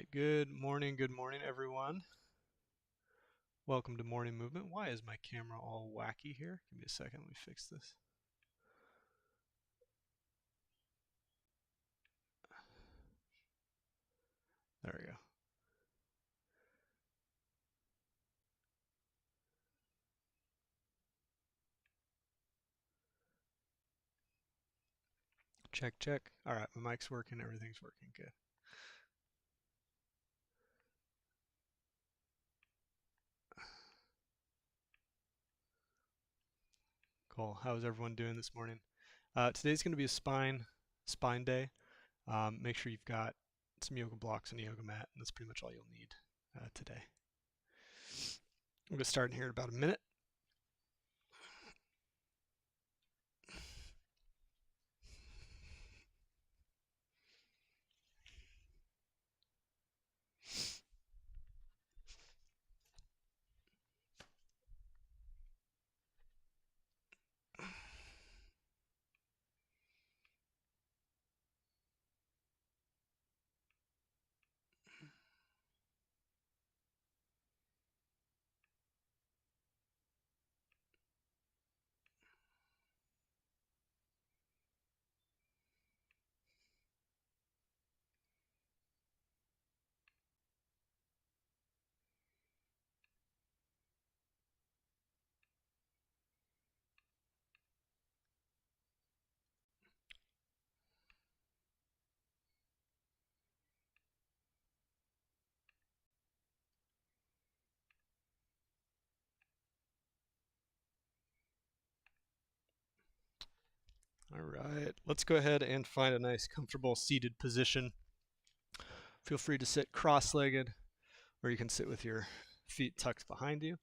right, good morning, everyone. Welcome to Morning Movement. Why is my camera all wacky here? Give me a second, let me fix this. There we go. Check, check. All right, my mic's working, everything's working good. Cool. How is everyone doing this morning? Today's going to be a spine day. Make sure you've got some yoga blocks and a yoga mat, and that's pretty much all you'll need today. I'm going to start in here in about a minute. All right, let's go ahead and find a nice, comfortable seated position. Feel free to sit cross-legged, or you can sit with your feet tucked behind you.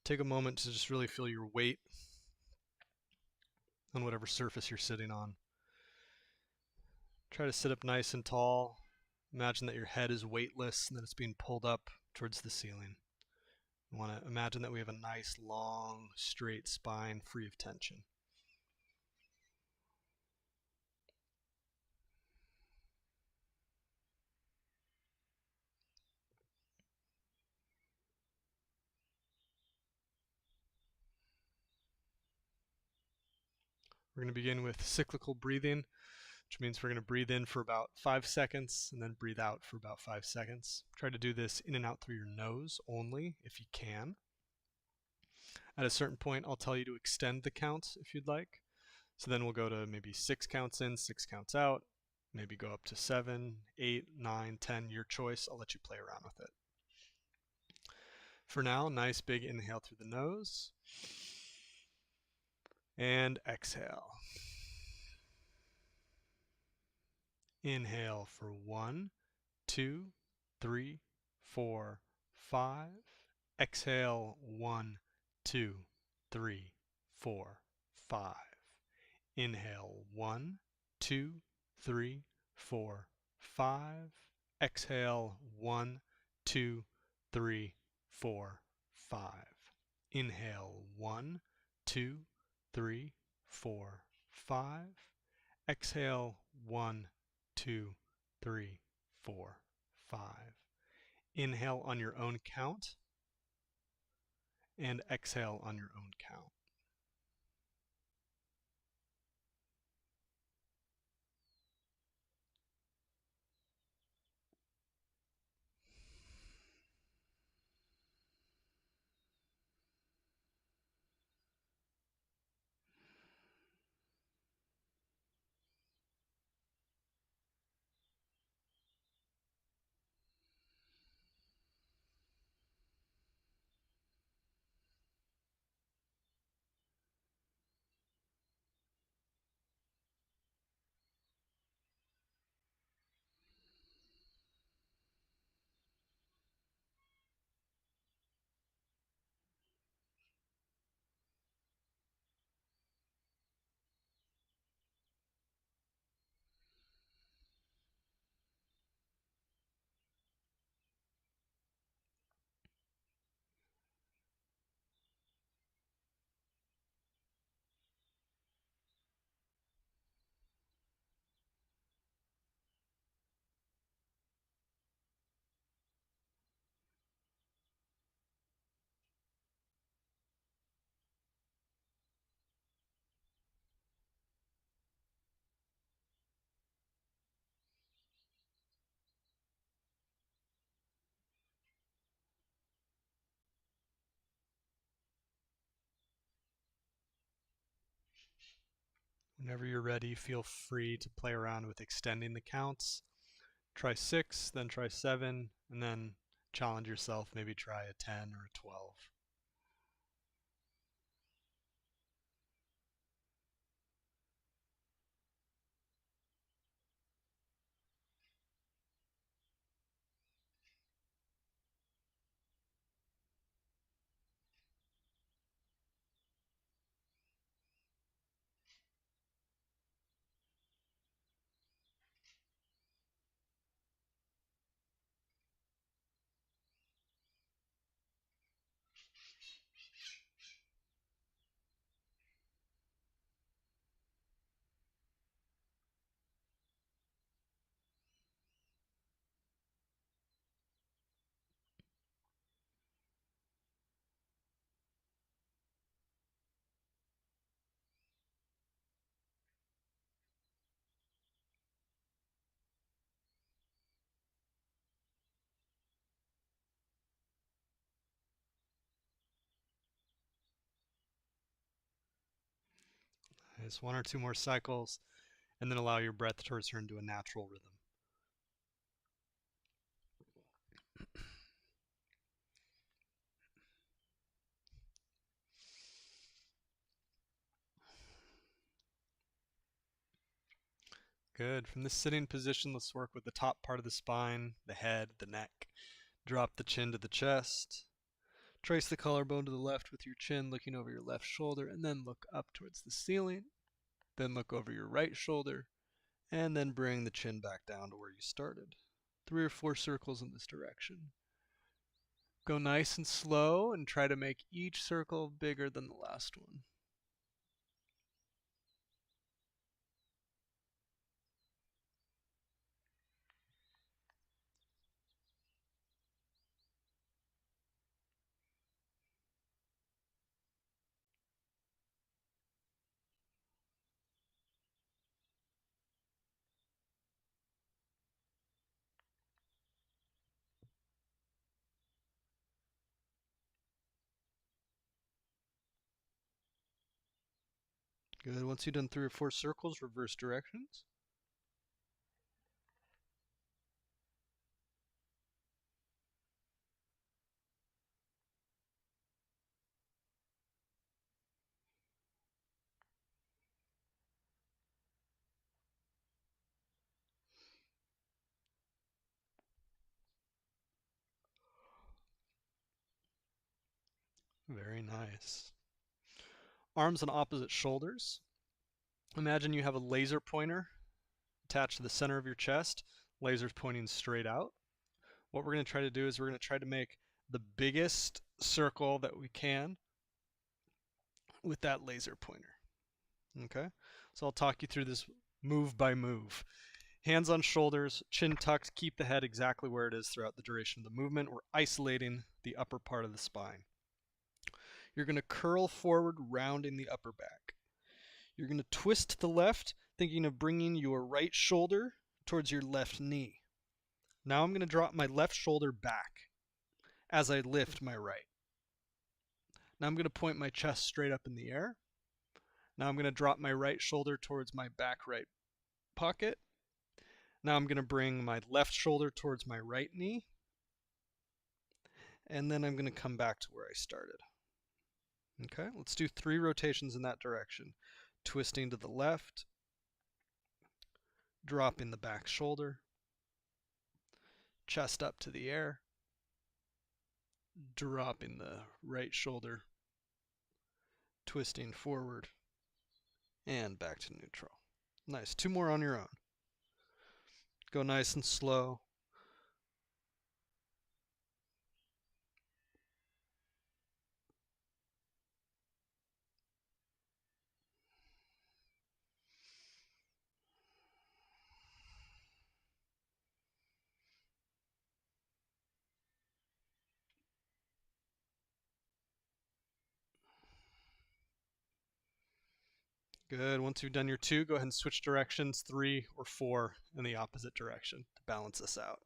Take a moment to just really feel your weight on whatever surface you're sitting on. Try to sit up nice and tall. Imagine that your head is weightless and that it's being pulled up towards the ceiling. You want to imagine that we have a nice, long, straight spine free of tension. We're going to begin with cyclical breathing, which means we're going to breathe in for about 5 seconds and then breathe out for about 5 seconds. Try to do this in and out through your nose only if you can. At a certain point, I'll tell you to extend the count if you'd like. So then we'll go to maybe 6 counts in, 6 counts out, maybe go up to 7, 8, 9, 10, your choice. I'll let you play around with it. For now, nice big inhale through the nose and exhale. Inhale for 1, 2, 3, 4, 5. Exhale 1, 2, 3, 4, 5. Inhale 1, 2, 3, 4, 5. Exhale 1, 2, 3, 4, 5. Inhale 1, 2, 3, 4, 5. Exhale 1, 2, 3, 4, 5. Inhale on your own count and exhale on your own count. Whenever you're ready, feel free to play around with extending the counts. Try 6, then try 7, and then challenge yourself, maybe try a 10 or a 12. Just 1 or 2 more cycles, and then allow your breath to return to a natural rhythm. Good. From this sitting position, let's work with the top part of the spine, the head, the neck. Drop the chin to the chest. Trace the collarbone to the left with your chin looking over your left shoulder, and then look up towards the ceiling. Then look over your right shoulder, and then bring the chin back down to where you started. 3 or 4 circles in this direction. Go nice and slow and try to make each circle bigger than the last one. Good. Once you've done 3 or 4 circles, reverse directions. Very nice. Arms on opposite shoulders. Imagine you have a laser pointer attached to the center of your chest. Laser's pointing straight out. What we're going to try to do is we're going to try to make the biggest circle that we can with that laser pointer. Okay? So I'll talk you through this move by move. Hands on shoulders, chin tucked, keep the head exactly where it is throughout the duration of the movement. We're isolating the upper part of the spine. You're going to curl forward, rounding the upper back. You're going to twist to the left, thinking of bringing your right shoulder towards your left knee. Now I'm going to drop my left shoulder back as I lift my right. Now I'm going to point my chest straight up in the air. Now I'm going to drop my right shoulder towards my back right pocket. Now I'm going to bring my left shoulder towards my right knee. And then I'm going to come back to where I started. Okay, let's do 3 rotations in that direction. Twisting to the left, dropping the back shoulder, chest up to the air, dropping the right shoulder, twisting forward, and back to neutral. Nice. 2 more on your own. Go nice and slow. Good. Once you've done your 2, go ahead and switch directions, 3 or 4 in the opposite direction to balance this out.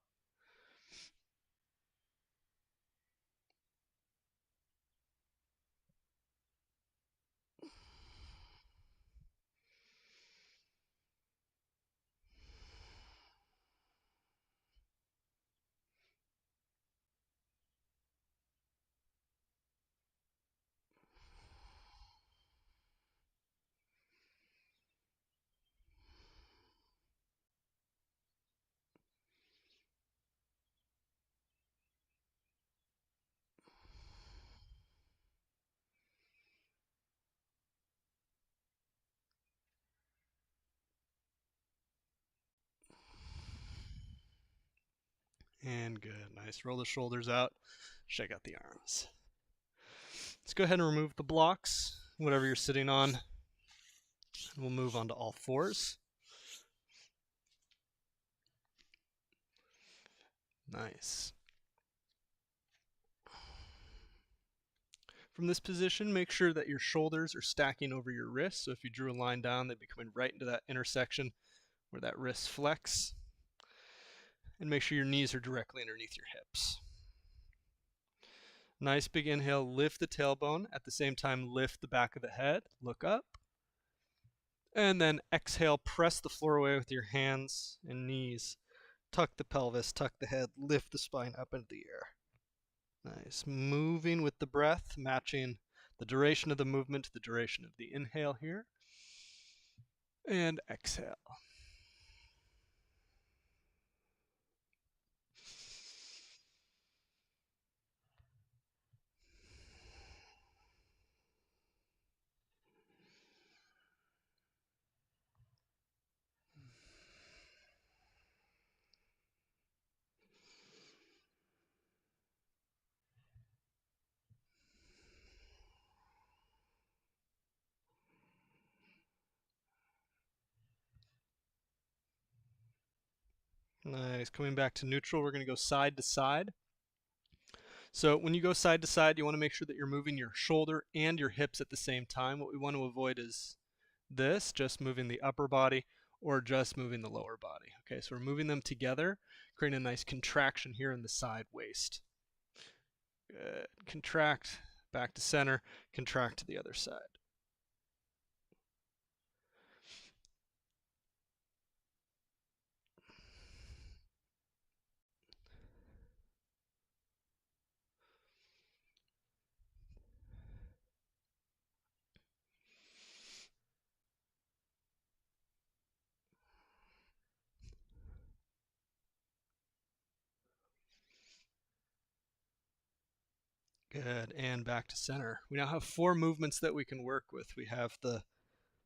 And good. Nice. Roll the shoulders out. Shake out the arms. Let's go ahead and remove the blocks, whatever you're sitting on. We'll move on to all fours. Nice. From this position, make sure that your shoulders are stacking over your wrists. So if you drew a line down, they'd be coming right into that intersection where that wrist flex. And make sure your knees are directly underneath your hips. Nice big inhale, lift the tailbone. At the same time, lift the back of the head, look up. And then exhale, press the floor away with your hands and knees. Tuck the pelvis, tuck the head, lift the spine up into the air. Nice. Moving with the breath, matching the duration of the movement to the duration of the inhale here. And exhale. Nice. Coming back to neutral, we're going to go side to side. So when you go side to side, you want to make sure that you're moving your shoulder and your hips at the same time. What we want to avoid is this, just moving the upper body or just moving the lower body. Okay, so we're moving them together, creating a nice contraction here in the side waist. Good. Contract, back to center, contract to the other side. Good, and back to center. We now have 4 movements that we can work with. We have the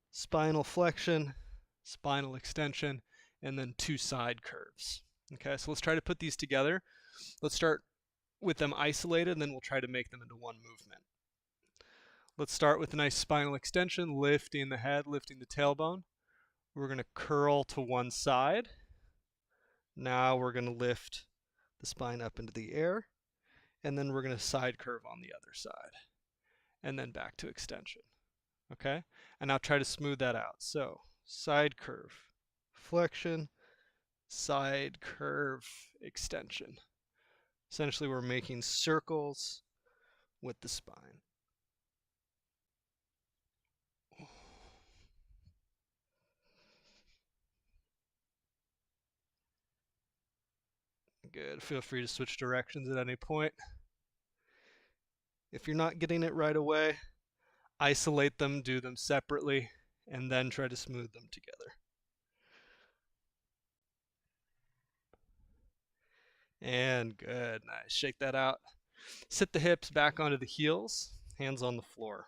spinal flexion, spinal extension, and then 2 side curves. Okay, so let's try to put these together. Let's start with them isolated, and then we'll try to make them into one movement. Let's start with a nice spinal extension, lifting the head, lifting the tailbone. We're going to curl to one side. Now we're going to lift the spine up into the air. And then we're going to side curve on the other side. And then back to extension. Okay? And now try to smooth that out. So, side curve, flexion, side curve, extension. Essentially, we're making circles with the spine. Good. Feel free to switch directions at any point. If you're not getting it right away, isolate them, do them separately, and then try to smooth them together. And good. Nice. Shake that out. Sit the hips back onto the heels, hands on the floor.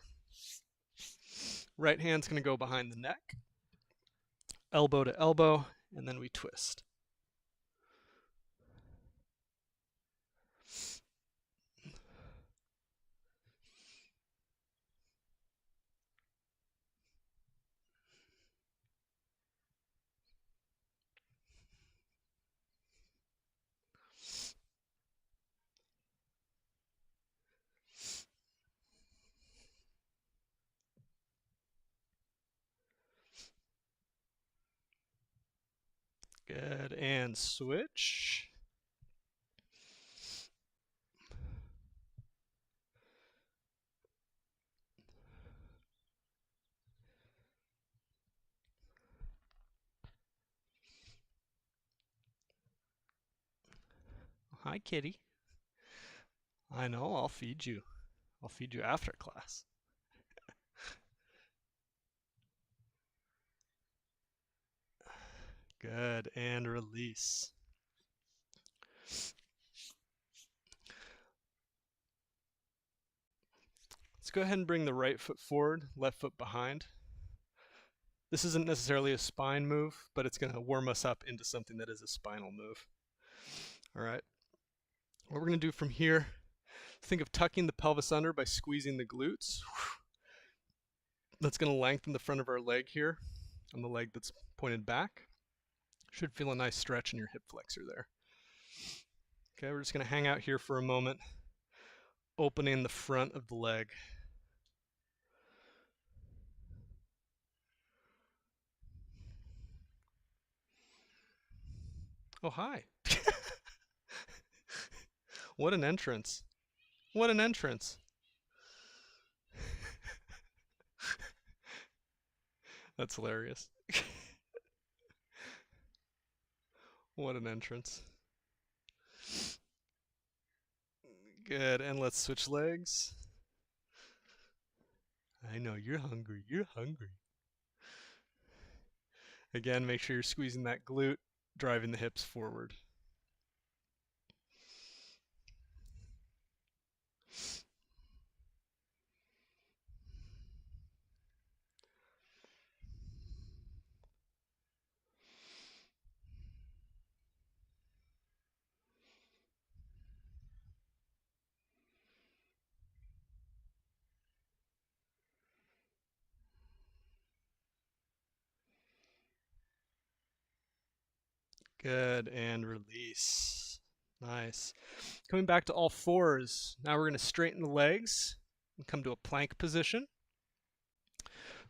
Right hand's going to go behind the neck, elbow to elbow, and then we twist. Good, and switch. Hi, kitty. I know, I'll feed you. I'll feed you after class. Good, and release. Let's go ahead and bring the right foot forward, left foot behind. This isn't necessarily a spine move, but it's going to warm us up into something that is a spinal move. All right. What we're going to do from here, think of tucking the pelvis under by squeezing the glutes. That's going to lengthen the front of our leg here on the leg that's pointed back. Should feel a nice stretch in your hip flexor there. Okay, we're just going to hang out here for a moment, opening the front of the leg. Oh, hi. What an entrance. What an entrance. That's hilarious. What an entrance. Good, and let's switch legs. I know, you're hungry, you're hungry. Again, make sure you're squeezing that glute, driving the hips forward. Good, and release. Nice. Coming back to all fours. Now we're going to straighten the legs and come to a plank position.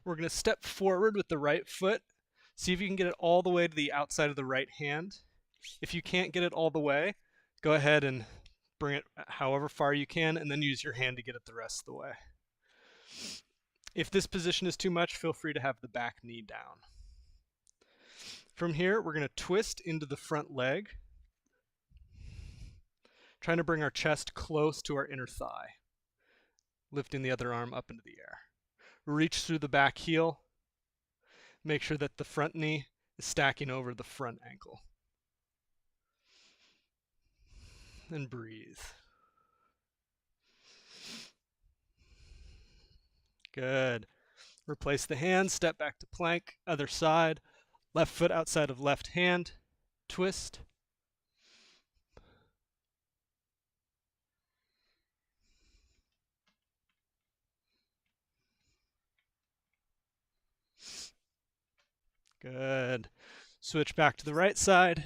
We're going to step forward with the right foot. See if you can get it all the way to the outside of the right hand. If you can't get it all the way, go ahead and bring it however far you can, and then use your hand to get it the rest of the way. If this position is too much, feel free to have the back knee down. From here, we're going to twist into the front leg, trying to bring our chest close to our inner thigh, lifting the other arm up into the air. Reach through the back heel. Make sure that the front knee is stacking over the front ankle. And breathe. Good. Replace the hands, step back to plank, other side. Left foot outside of left hand, twist. Good. Switch back to the right side,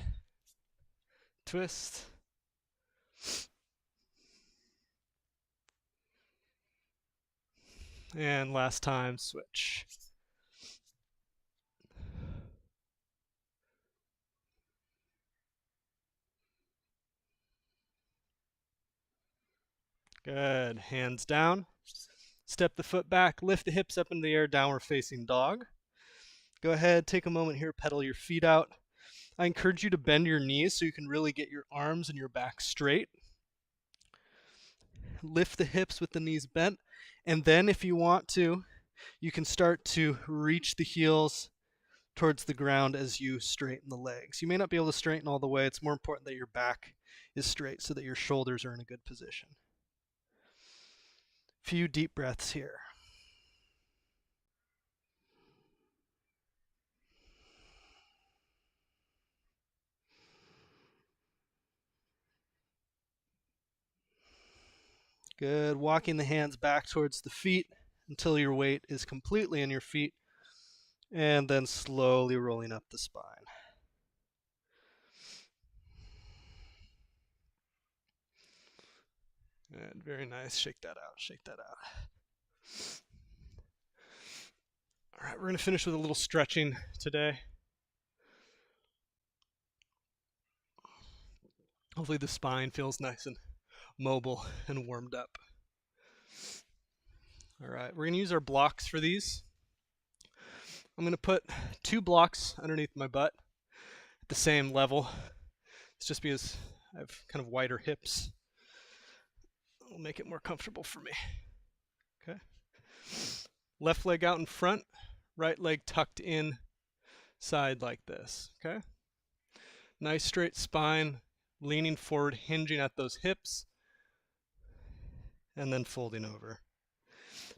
twist. And last time, switch. Good. Hands down. Step the foot back, lift the hips up into the air, downward facing dog. Go ahead, take a moment here, pedal your feet out. I encourage you to bend your knees so you can really get your arms and your back straight. Lift the hips with the knees bent, and then if you want to, you can start to reach the heels towards the ground as you straighten the legs. You may not be able to straighten all the way. It's more important that your back is straight so that your shoulders are in a good position. Few deep breaths here. Good. Walking the hands back towards the feet until your weight is completely in your feet, and then slowly rolling up the spine. Good. Very nice. Shake that out. Shake that out. All right, we're going to finish with a little stretching today. Hopefully the spine feels nice and mobile and warmed up. All right, we're going to use our blocks for these. I'm going to put 2 blocks underneath my butt at the same level. It's just because I have kind of wider hips. It'll make it more comfortable for me. Okay. Left leg out in front, right leg tucked in side like this. Okay. Nice straight spine, leaning forward, hinging at those hips, and then folding over.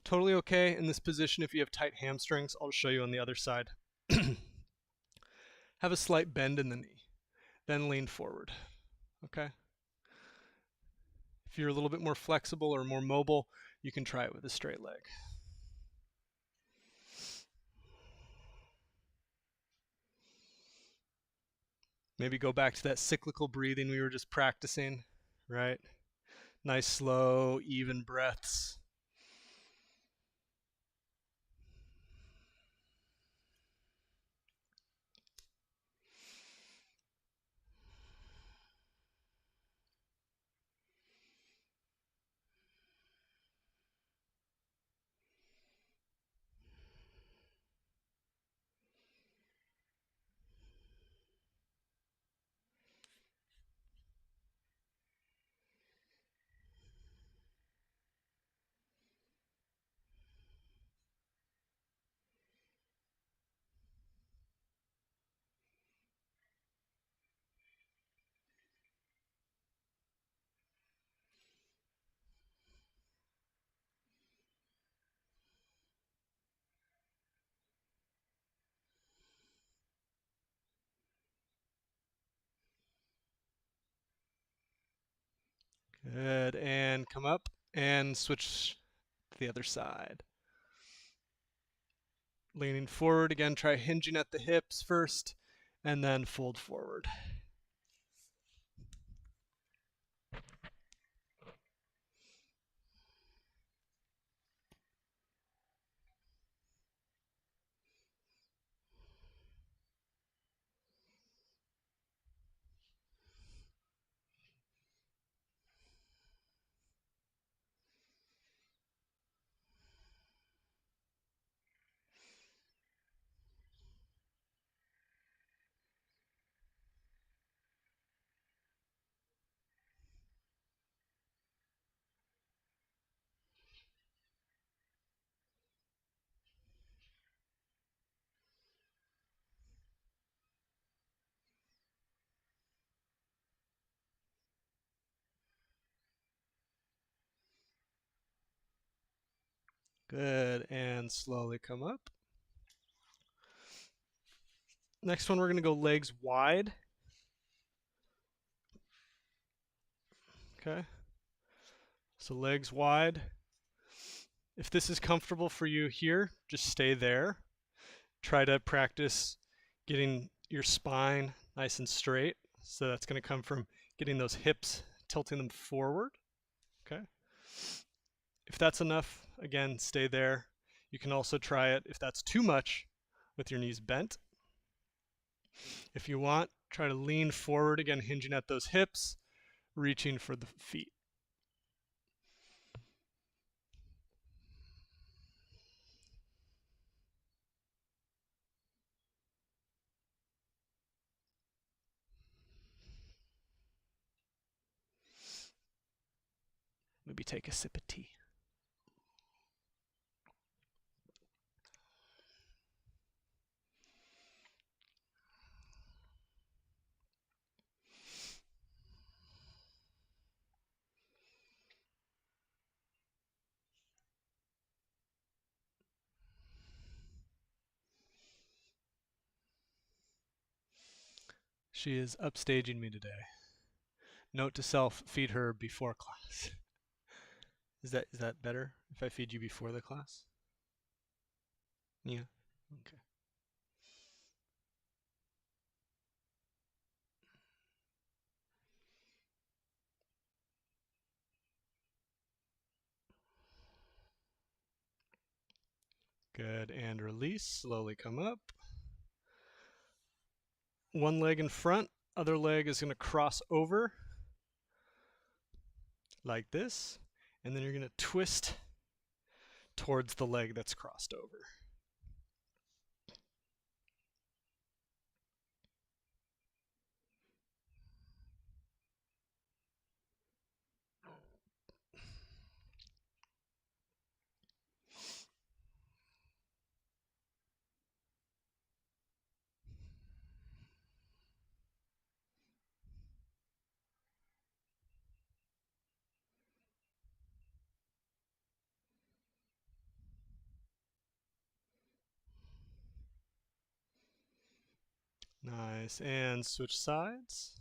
Totally okay in this position if you have tight hamstrings. I'll show you on the other side. Have a slight bend in the knee, then lean forward. Okay. If you're a little bit more flexible or more mobile, you can try it with a straight leg. Maybe go back to that cyclical breathing we were just practicing, right? Nice, slow, even breaths. Good, and come up and switch to the other side. Leaning forward again, try hinging at the hips first, and then fold forward. Good, and slowly come up. Next one, we're going to go legs wide. Okay, so legs wide. If this is comfortable for you here, just stay there. Try to practice getting your spine nice and straight. So that's going to come from getting those hips, tilting them forward. Okay. If that's enough, again, stay there. You can also try it if that's too much with your knees bent. If you want, try to lean forward, again, hinging at those hips, reaching for the feet. Maybe take a sip of tea. She is upstaging me today. Note to self, feed her before class. Is that better if I feed you before the class? Yeah. Okay. Good, and release. Slowly come up. One leg in front, other leg is going to cross over like this, and then you're going to twist towards the leg that's crossed over. Nice, and switch sides.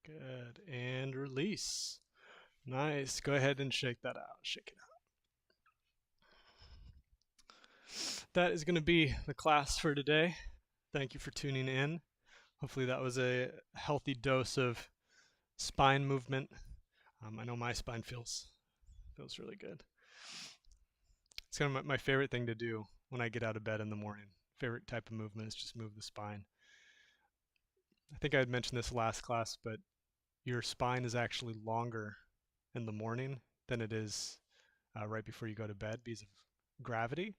Good. And release. Nice. Go ahead and shake that out. Shake it out. That is going to be the class for today. Thank you for tuning in. Hopefully that was a healthy dose of spine movement. I know my spine feels really good. It's kind of my favorite thing to do when I get out of bed in the morning. Favorite type of movement is just move the spine. I think I had mentioned this last class, but your spine is actually longer in the morning than it is right before you go to bed because of gravity.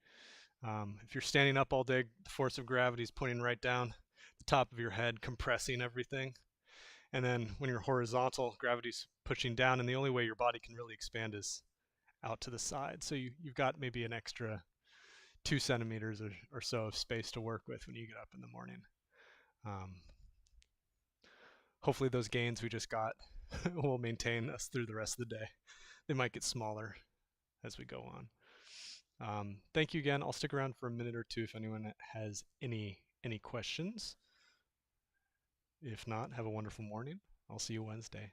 If you're standing up all day, the force of gravity is putting right down the top of your head, compressing everything. And then when you're horizontal, gravity's pushing down, and the only way your body can really expand is out to the side. So you've got maybe an extra 2 centimeters or so of space to work with when you get up in the morning. Hopefully those gains we just got will maintain us through the rest of the day. They might get smaller as we go on. Thank you again. I'll stick around for a minute or two if anyone has any questions. If not, have a wonderful morning. I'll see you Wednesday.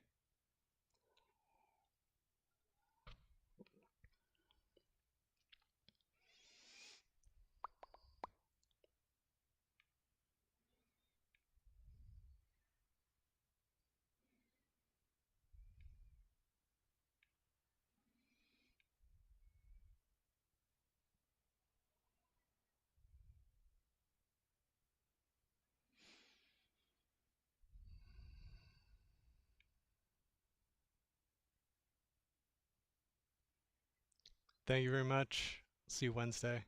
Thank you very much. See you Wednesday.